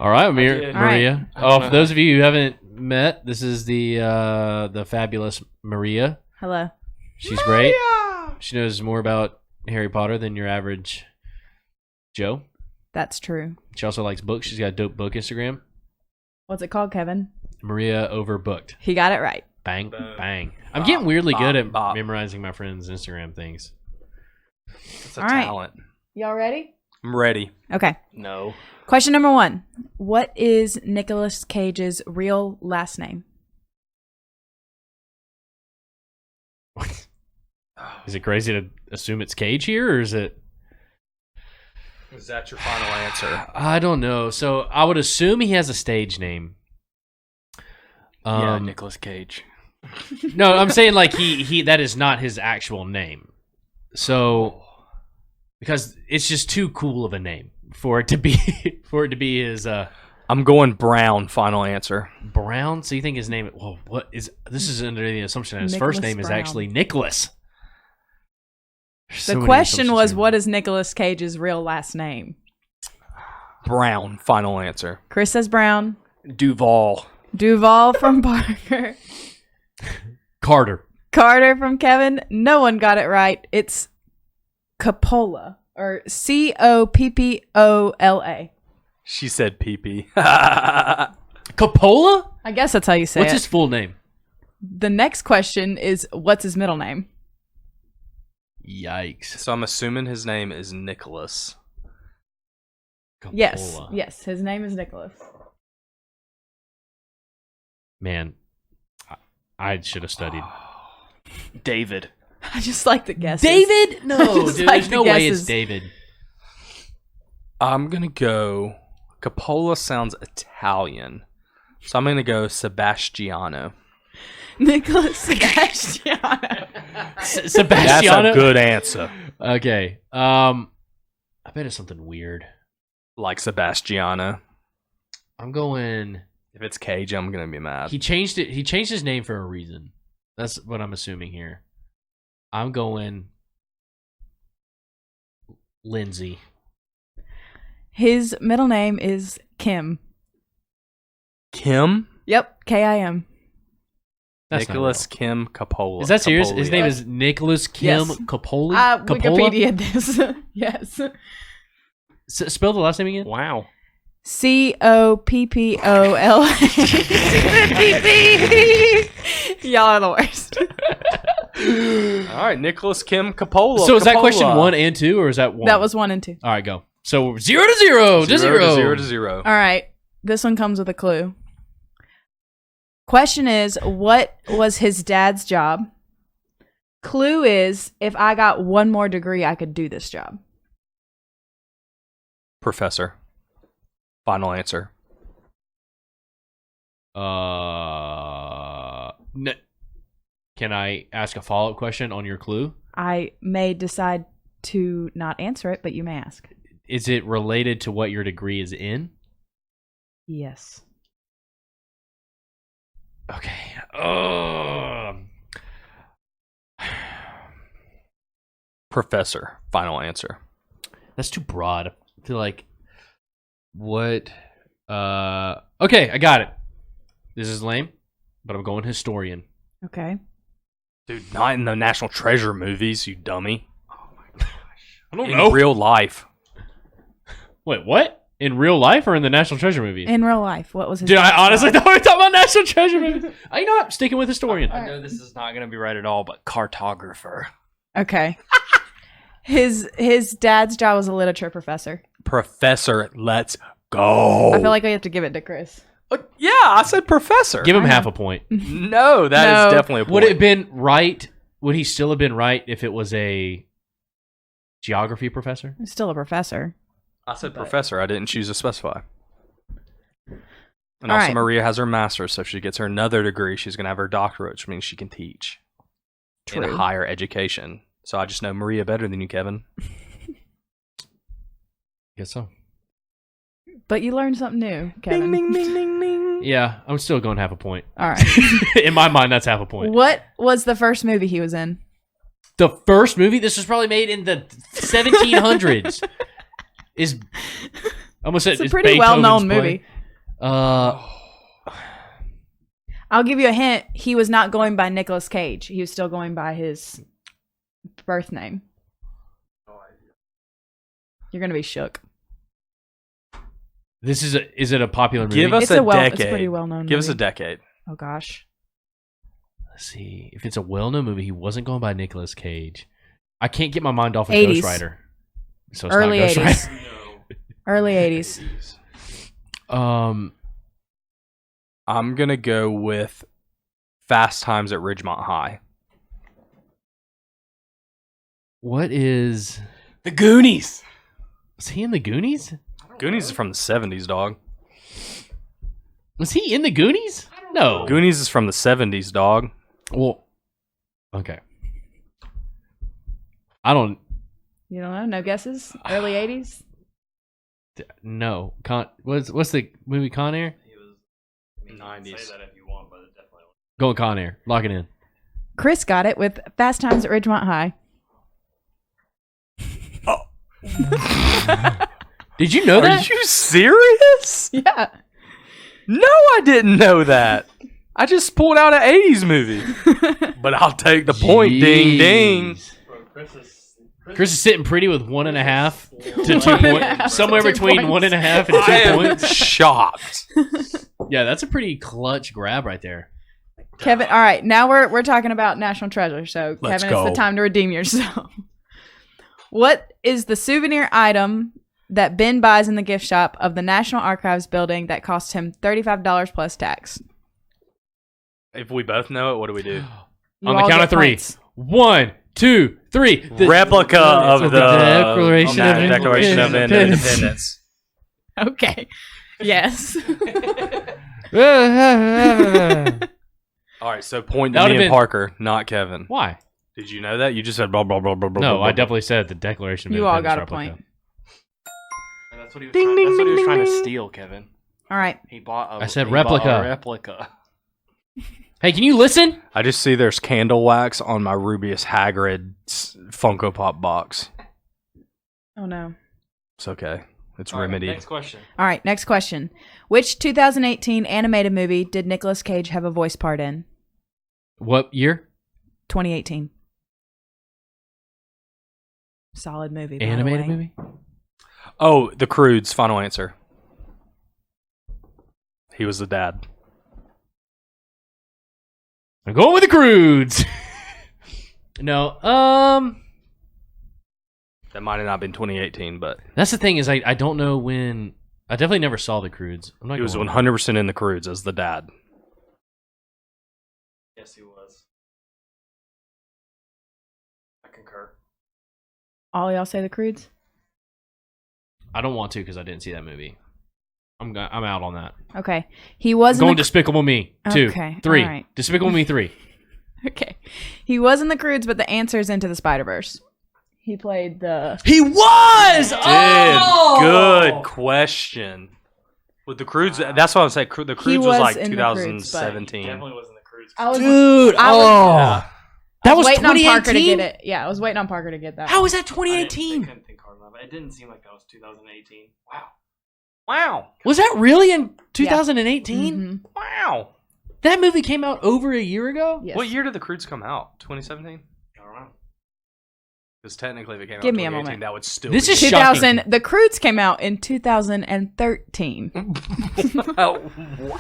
All right, did. Maria. All right. Oh, for those of you who haven't met, this is the fabulous Maria. Hello. She's great. She knows more about Harry Potter than your average Joe. That's true. She also likes books. She's got a dope book Instagram. What's it called, Kevin? Maria Overbooked. He got it right. Bang, Boom. bang. I'm getting weirdly good at bop. memorizing my friends' Instagram things. It's a All right. talent. Y'all ready? I'm ready. Okay. No. Question number 1. What is Nicolas Cage's real last name? Is it crazy to assume it's Cage here, or is it? Is that your final answer? I don't know. So I would assume he has a stage name. Yeah, Nicolas Cage. No, I'm saying like he that is not his actual name. So because it's just too cool of a name for it to be his I'm going Brown. Final answer. Brown. So you think his name? Well, what is this? Is under the assumption that his first Nicholas name is Brown. actually Nicholas. The question was, what is Nicolas Cage's real last name? Brown. Final answer. Chris says Brown. Duval. Duval from Parker. Carter. Carter from Kevin. No one got it right. It's Coppola, or Coppola. She said pee-pee. Coppola? I guess that's how you say What's it. his full name? The next question is, what's his middle name? Yikes. So I'm assuming his name is Nicholas. Yes. Coppola. Yes. His name is Nicholas. Man, I should have studied. David. I just like the guesses. David? No, Just dude. like There's the no way it's guesses. David. I'm going to go... Coppola sounds Italian. So I'm going to go Sebastiano. Nicholas Sebastiano. Sebastiano. That's a good answer. Okay. I bet it's something weird. Like Sebastiano. I'm going. If it's Cage, I'm going to be mad. He changed it. He changed his name for a reason. That's what I'm assuming here. I'm going. Lindsay. His middle name is Kim. Kim? Yep. Kim. That's not Nicholas Kim Coppola. Is that serious? His Coppola. name is Nicholas Kim Yes. Coppola. Wikipedia this. Yes. Spell the last name again. Wow. Coppola. Y'all are the worst. All right, Nicholas Kim Coppola. So is that Coppola. question 1 and 2, or is that 1? That was 1 and 2. All right, go. So 0 to 0 to 0. 0 to 0. All right. This one comes with a clue. Question is, what was his dad's job? Clue is, if I got one more degree, I could do this job. Professor. Final answer. Can I ask a follow-up question on your clue? I may decide to not answer it, but you may ask. Is it related to what your degree is in? Yes. Okay. Professor. Final answer. That's too broad. I feel like what okay, I got it. This is lame, but I'm going historian. Okay. Dude, not in the National Treasure movies, you dummy. I don't In real life. Wait, what? In real life or in the National Treasure movie? In real life, what was his Dude, I dad's honestly job? thought we were talking about National Treasure movies. You know what? Sticking with historian. I know this is not going to be right at all, but cartographer. Okay. His dad's job was a literature professor. Professor, let's go. I feel like we have to give it to Chris. Yeah, I said professor. Give him I know. half a point. No, that is No. definitely a point. Would it have been right? Would he still have been right if it was a geography professor? He's still a professor. I said But- professor. I didn't choose to specify. And All also, right. Maria has her master's, so if she gets her another degree, she's going to have her doctorate, which means she can teach in True. higher education. So I just know Maria better than you, Kevin. Guess so. But you learned something new, Kevin. Ding, ding, ding, ding, ding. Yeah, I'm still going half a point. All right. In my mind, that's half a point. What was the first movie he was in? The first movie? This was probably made in the 1700s. Is almost It's a pretty well-known movie. I'll give you a hint. He was not going by Nicolas Cage. He was still going by his birth name. You're gonna be shook. This is it a popular movie? Give us It's a It's a decade. pretty well-known. Give us a movie. decade. Oh gosh. Let's see. If it's a well-known movie, he wasn't going by Nicolas Cage. I can't get my mind off of 80s. Ghost Rider. So it's Early not Ghost 80s. Rider. Early 80s. I'm going to go with Fast Times at Ridgemont High. What is... The Goonies. Was he in the Goonies? Goonies is from the 70s, dog. Was he in the Goonies? No. Goonies is from the 70s, dog. Well, okay. I don't... You don't know? No guesses? Early 80s? No. What's the movie Con Air? 90s. Going Con Air. Lock it in. Chris got it with Fast Times at Ridgemont High. Did you know Are that? you serious? Yeah. No, I didn't know that. I just pulled out an 80s movie. But I'll take the point. Ding, ding. Jeez. Chris is sitting pretty with 1.5 to 2 1.5 points. Somewhere to 2 between points. 1.5 and 2 I am points. shocked. Yeah, that's a pretty clutch grab right there. Kevin, all right. Now we're talking about National Treasure. So, Let's Kevin, it's go. the time to redeem yourself. What is the souvenir item that Ben buys in the gift shop of the National Archives building that costs him $35 plus tax? If we both know it, what do we do? You On the all count get of three. points. 1, 2, 3. The Replica of the Declaration of Declaration of Independence. Independence. Okay. Yes. All right, so point That to would've me and been- Parker, not Kevin. Why? Did you know that? You just said blah, blah, blah, blah, blah, No, blah, I blah. definitely said the Declaration of You all Independence got a replica. point. That's what he was, Ding, trying, ding, that's what he was ding, trying to ding. steal, Kevin. All right. He bought I said he bought replica. a replica. Hey, can you listen? I just see there's candle wax on my Rubius Hagrid Funko Pop box. Oh, no. It's okay. It's All right, remedied. next question. All right. Next question. Which 2018 animated movie did Nicolas Cage have a voice part in? What year? 2018. Solid movie. by the Animated way. movie? Oh, The Croods, final answer. He was the dad. I'm going with the Croods. No, That might have not been 2018, but that's the thing is I don't know when. I definitely never saw the Croods. I'm not. he was going- 100% in The Croods as the dad. Yes, he was. I concur. All y'all say the Croods? I don't want to because I didn't see that movie. I'm out on that. Okay. He was I'm in going the Despicable Me 2, Okay, 3. all right. Despicable Me 3. Okay. He was in the Croods, but the answer is Into the Spider-Verse. He played the He was. Good question. With The Croods, that's what I'm saying. The Croods was was like in The Croods, but- 2017. Definitely wasn't the Croods. I was Dude. I was- Oh. That was waiting on 2018. Parker to get it. Yeah, I was waiting on Parker to get that. How was that I 2018? couldn't think hard enough. It didn't seem like that was 2018. Wow. Wow. Was that really in 2018? Mhm. Wow. That movie came out over a year ago? Yes. What year did The Croods come out? 2017? I don't know. Because technically, if it came Give out me a 2018, moment. that would still This be is good. shocking. 2000. The Croods came out in 2013. I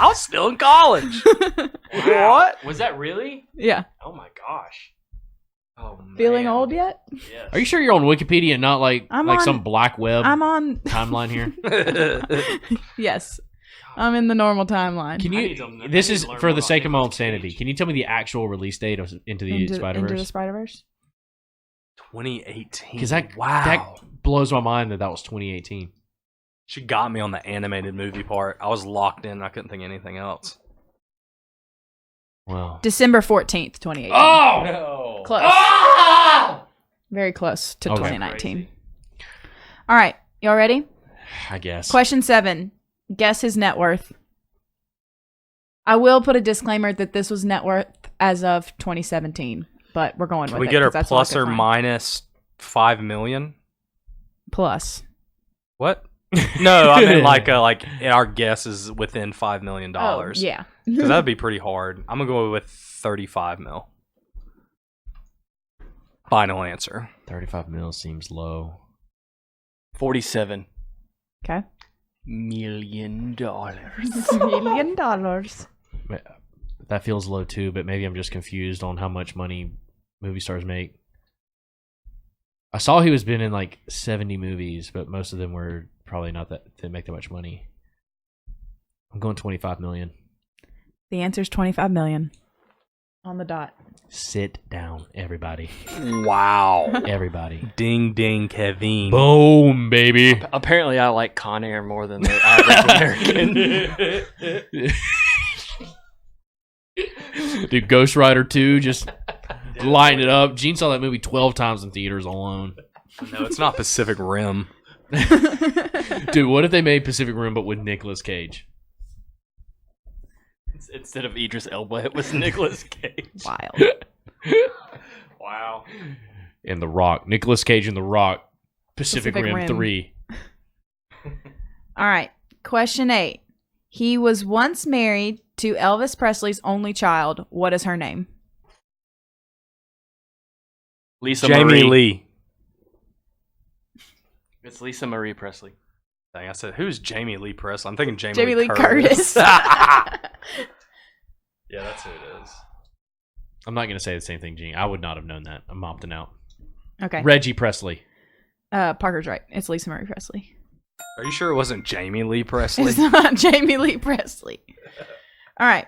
was still in college. What? Was that really? Yeah. Oh my gosh. Oh man. Feeling old yet? Yes. Are you sure you're on Wikipedia and not like I'm like on- some black web I'm on. timeline here? Yes. I'm in the normal timeline. Can I you? need to- This I need is to learn for more the about sake of my own Nicolas sanity. Cage. Can you tell me the actual release date of Into the Into the Spider-Verse? Spider-Verse? 2018. Because that wow. blows my mind that was 2018. She got me on the animated movie part. I was locked in. I couldn't think of anything else. Wow. December 14th, 2018. Oh! No. Close. Ah! Very close to Okay. 2019. All right. Y'all ready? I guess. Question 7. Guess his net worth. I will put a disclaimer that this was net worth as of 2017, but we're going Can with we it. get her 'cause that's all I plus could or find. minus 5 million? Plus. What? No, I mean like our guess is within $5 million. Oh, yeah. Because that'd be pretty hard. I'm gonna go with 35 mil. Final answer. 35 mil seems low. 47 Okay. million dollars. $1 million. That feels low too, but maybe I'm just confused on how much money movie stars make. I saw he was been in like 70 movies, but most of them were probably not that didn't make that much money. I'm going 25 million. The answer's 25 million. On the dot. Sit down, everybody. Wow. Everybody. Ding ding, Kevin. Boom, baby. Apparently, I like Con Air more than the average American. Dude, Ghost Rider 2 just lighting it up. Gene saw that movie 12 times in theaters alone. No, it's not Pacific Rim. Dude, what if they made Pacific Rim but with Nicolas Cage? Instead of Idris Elba, it was Nicolas Cage. Wild. Wow. And The Rock. Nicolas Cage and The Rock. Pacific Pacific Rim Rim. 3. All right. Question 8. He was once married to Elvis Presley's only child. What is her name? Lisa Jamie Marie. Lee. It's Lisa Marie Presley. Dang, I said, who's Jamie Lee Presley? I'm thinking Jamie Lee Curtis. Curtis. Yeah, that's who it is. I'm not going to say the same thing, Gene. I would not have known that. I'm opting out. Okay. Reggie Presley. Parker's right. It's Lisa Marie Presley. Are you sure it wasn't Jamie Lee Presley? It's not Jamie Lee Presley. All right.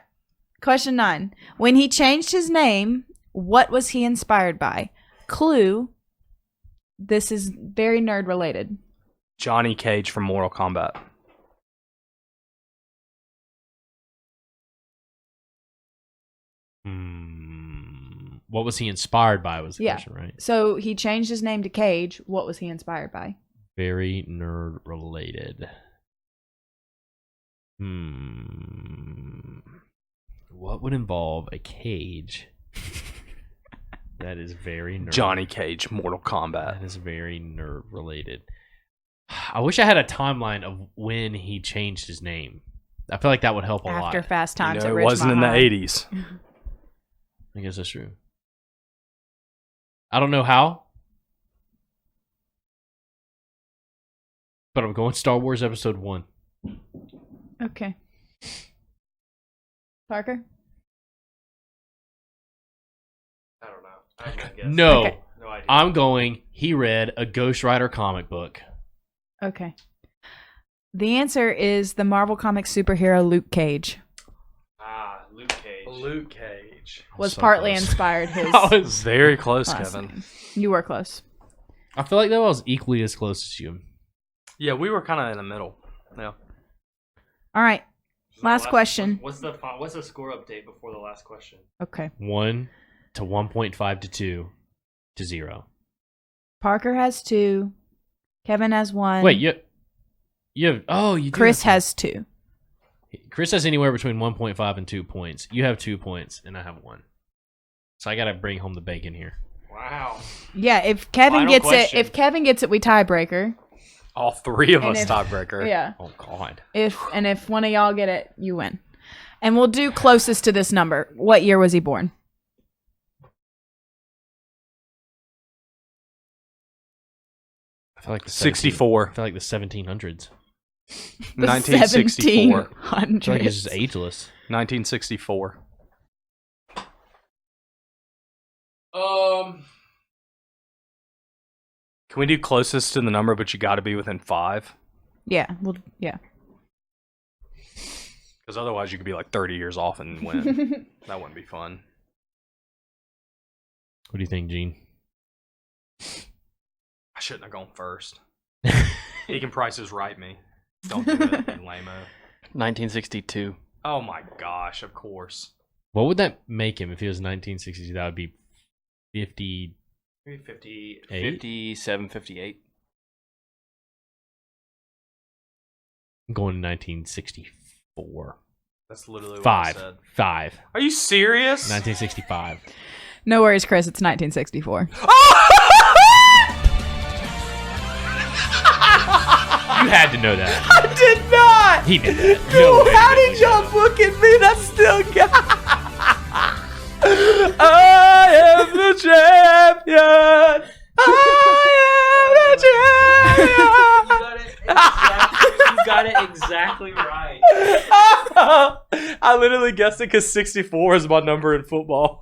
Question 9. When he changed his name, what was he inspired by? Clue. This is very nerd related. Johnny Cage from Mortal Kombat. What was he inspired by was the Yeah. question, right? So he changed his name to Cage. What was he inspired by? Very nerd related. What would involve a cage? That is very nerd. Johnny Cage, Mortal Kombat. That is very nerd related. I wish I had a timeline of when he changed his name. I feel like that would help a After lot. Fast You Times know, at it Ridgemont wasn't in the High. 80s. I guess that's true. I don't know how, but I'm going Star Wars Episode 1. Okay. Parker? I don't know. I have no guess. No, Okay. No idea. I'm going. He read a Ghost Rider comic book. Okay. The answer is the Marvel Comics superhero Luke Cage. Luke Cage. Luke Cage. Was So partly close. inspired his I was very close, last Kevin. name. You were close. I feel like that was equally as close as you. Yeah, we were kind of in the middle. Yeah. All right. So the Last question. What's the score update before the last question? Okay. 1 to 1.5 to 2 to 0. Parker has 2. Kevin has 1. Wait, you have. Oh, you. Do Chris have has 2. Chris has anywhere between 1.5 and 2 points. You have 2 points, and I have 1. So I gotta bring home the bacon here. Wow. Yeah, if Kevin Final gets question. it, if Kevin gets it, we tiebreaker. All three of And us if- tiebreaker. Yeah. Oh God. If one of y'all get it, you win. And we'll do closest to this number. What year was he born? I feel like the 64. I feel like the 1700s. The 1964. 1700s. I feel like it's just ageless. 1964. Can we do closest to the number, but you got to be within 5? Yeah. Well, yeah. Because otherwise you could be like 30 years off and win. That wouldn't be fun. What do you think, Gene? I shouldn't have gone first. He can Price is Right me. Don't do it, lame-o. 1962. Oh my gosh, of course. What would that make him if he was 1962? That would be 50. Maybe 50. 57, 58. I'm going to 1964. That's literally what I Five. said. 5. Are you serious? 1965. No worries, Chris. It's 1964. You had to know that. I did not! He did that. No way How he did y'all look at me? That's still got. I am the champion! I am the champion! You got it exactly right. I literally guessed it because 64 is my number in football.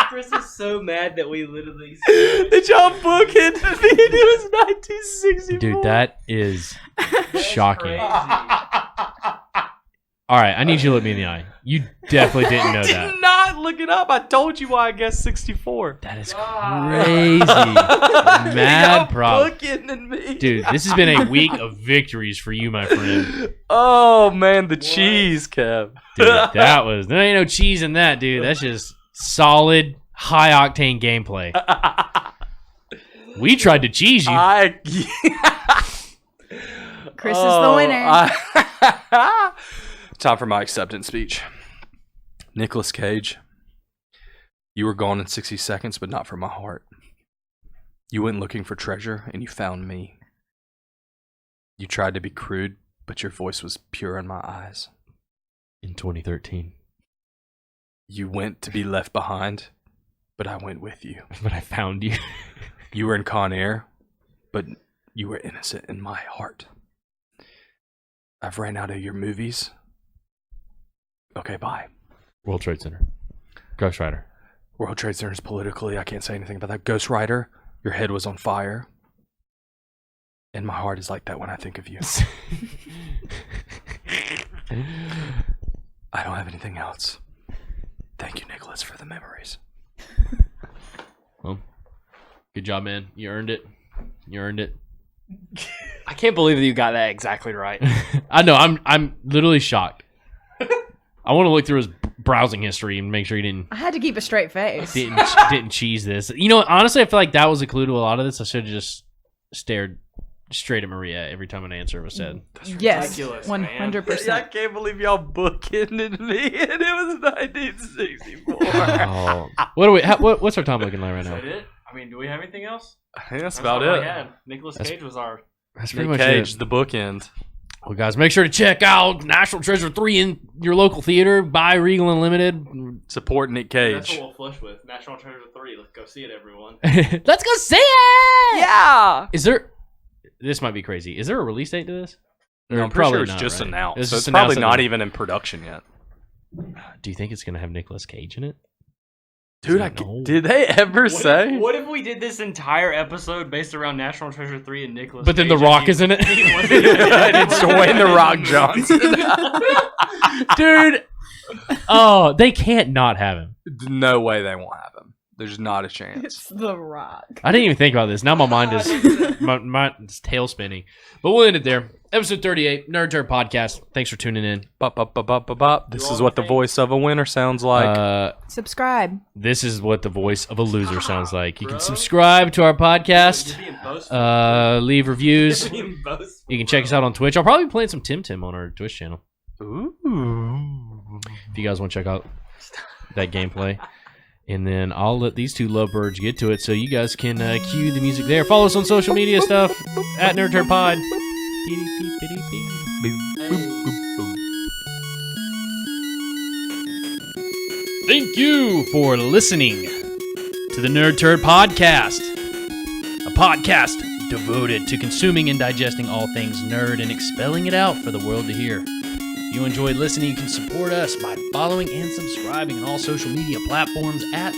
Chris is so mad that we literally. Did y'all book it? It was 1964. Dude, that is shocking. Crazy. All right, I need you to look me in the eye. You definitely didn't know I that. did not look it up. I told you why I guessed 64. That is God. crazy. Mad Y'all problem. booking than me. Dude, this has been a week of victories for you, my friend. Oh man, the cheese, Kev. Dude, there ain't no cheese in that, dude. That's just solid, high octane gameplay. We tried to cheese you. Chris is the winner. Time for my acceptance speech. Nicolas Cage, you were gone in 60 seconds, but not from my heart. You went looking for treasure, and you found me. You tried to be crude, but your voice was pure in my eyes. In 2013. You went to be left behind, but I went with you. But I found you. You were in Con Air, but you were innocent in my heart. I've ran out of your movies. Okay, bye. World Trade Center. Ghost Rider. World Trade Center is politically, I can't say anything about that. Ghost Rider, your head was on fire. And my heart is like that when I think of you. I don't have anything else. Thank you, Nicholas, for the memories. Well, good job, man. You earned it. You earned it. I can't believe that you got that exactly right. I know. I'm literally shocked. I want to look through his browsing history and make sure he didn't I had to keep a straight face. didn't cheese this. You know, honestly, I feel like that was a clue to a lot of this. I should have just stared straight at Maria every time an answer was said. Yes, ridiculous, man. 100%. I can't believe y'all bookended me, and it was 1964. Oh, what do we? What's our time looking like right Is now? that it? I mean, do we have anything else? I think that's all about I it. had. Nicolas Cage was our. That's Nick pretty much Cage, it. the bookend. Well, guys, make sure to check out National Treasure 3 in your local theater. Buy Regal Unlimited. Support Nick That's Cage. what we'll flush with. National Treasure 3. Let's go see it, everyone. Let's go see it. Yeah. Is there? This might be crazy. Is there a release date to this? No, Or I'm pretty sure it's not, just right? announced. It's So just it's probably announced not that- even in production yet. Do you think it's gonna have Nicolas Cage in it? Dude, No. did they ever say? What if we did this entire episode based around National Treasure 3 and Nicolas But then Cage The Rock and is in it. And it's Dwayne The Rock Johnson. Dude. Oh, they can't not have him. No way they won't have him. There's not a chance. It's The Rock. I didn't even think about this. Now my mind is my it's tail spinning. But we'll end it there. Episode 38, Nerd Turd Podcast. Thanks for tuning in. Bop, bop, bop, bop, bop, bop. This Do all is the what the things. voice of a winner sounds like. Subscribe. This is what the voice of a loser sounds like. You can Bro. subscribe to our podcast. You're being boastful. Leave reviews. You're being boastful, You can check us out on Twitch. I'll probably be playing some Tim Tim on our Twitch channel. Ooh. If you guys want to check out that gameplay. And then I'll let these two lovebirds get to it so you guys can cue the music there. Follow us on social media stuff at nerdturdspod. Thank you for listening to the Nerd Turd Podcast, a podcast devoted to consuming and digesting all things nerd and expelling it out for the world to hear. If you enjoyed listening, you can support us by following and subscribing on all social media platforms at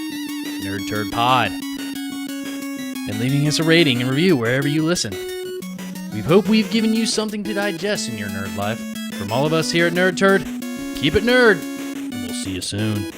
nerdturdspod and leaving us a rating and review wherever you listen. We hope we've given you something to digest in your nerd life. From all of us here at Nerd Turd, keep it nerd, and we'll see you soon.